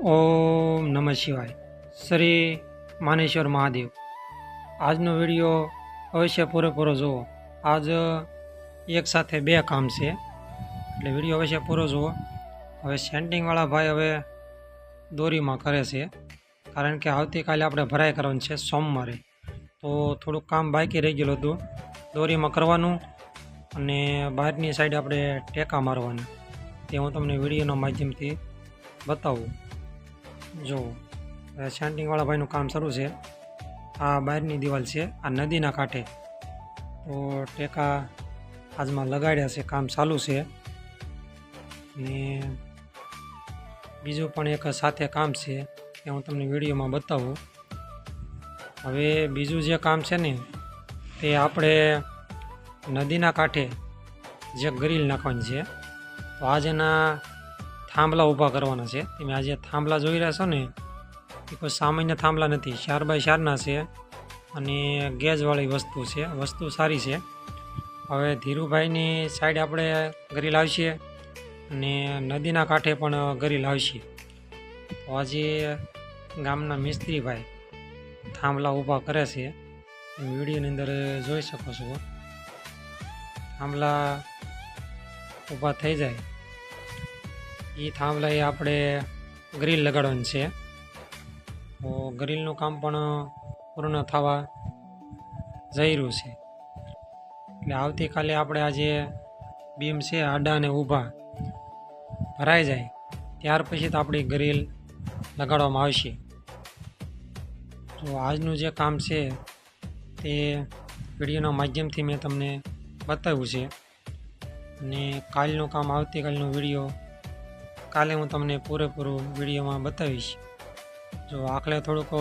ઓમ નમઃ શિવાય. શ્રી માનેશ્વર મહાદેવ. આજનો વિડીયો અવશ્ય પૂરેપૂરો જુઓ. આજ એક સાથે બે કામ છે એટલે વિડીયો અવશ્ય પૂરો જુઓ. હવે સેન્ટિંગવાળા ભાઈ હવે દોરીમાં કરે છે, કારણ કે આવતીકાલે આપણે ભરાઈ કરવાનું છે સોમવારે. તો થોડુંક કામ બાકી રહી ગયેલું હતું દોરીમાં કરવાનું, અને બહારની સાઈડ આપણે ટેકા મારવાના. તે હું તમને વિડીયોના માધ્યમથી બતાવું. જો સેન્ટિંગવાળા ભાઈનું કામ શરૂ છે. આ બહારની દિવાલ છે, આ નદીના કાંઠે. તો ટેકા આજમાં લગાડ્યા છે, કામ ચાલુ છે. ને બીજું પણ એક સાથે કામ છે એ હું તમને વિડીયોમાં બતાવું. હવે બીજું જે કામ છે ને, તે આપણે નદીના કાંઠે જે ગ્રીલ નાખવાની છે. તો આજ એના થાંભલા ઊભા કરવાના છે. તમે આજે થાંભલા જોઈ રહ્યા છો ને, એ કોઈ સામાન્ય થાંભલા નથી, 4x4ના છે, અને ગેજવાળી વસ્તુ છે. વસ્તુ સારી છે. હવે ધીરુભાઈની સાઈડ આપણે ગ્રીલ આવશે, અને નદીના કાંઠે પણ ગ્રીલ આવશે. તો આજે ગામના મિસ્ત્રીભાઈ થાંભલા ઊભા કરે છે, વિડીયોની અંદર જોઈ શકો છો. થાંભલા ઊભા થઈ જાય એ થાંભલા એ આપણે ગ્રીલ લગાડવાની છે. તો ગ્રીલનું કામ પણ પૂર્ણ થવા જઈ રહ્યું છે. એટલે આવતીકાલે આપણે આજે બીમ છે આડા અને ઊભા ભરાઈ જાય ત્યાર પછી તો આપણી ગ્રીલ લગાડવામાં આવશે. તો આજનું જે કામ છે તે વિડીયોના માધ્યમથી મેં તમને બતાવ્યું છે, અને કાલનું કામ આવતીકાલનો વિડીયો કાલે હું તમને પૂરેપૂરું વિડીયોમાં બતાવીશ. જો આખલે થોડુંક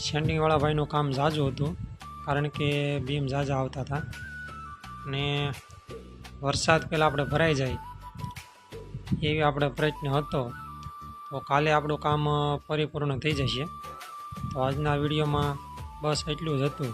સેન્ટિંગવાળા ભાઈનું કામ ઝાઝું હતું, કારણ કે બીમ ઝાઝા આવતા હતા, અને વરસાદ પહેલાં આપણે ભરાઈ જાય એવી આપણે પ્રયત્ન હતો. તો કાલે આપણું કામ પરિપૂર્ણ થઈ જશે. તો આજના વિડીયોમાં બસ એટલું જ હતું.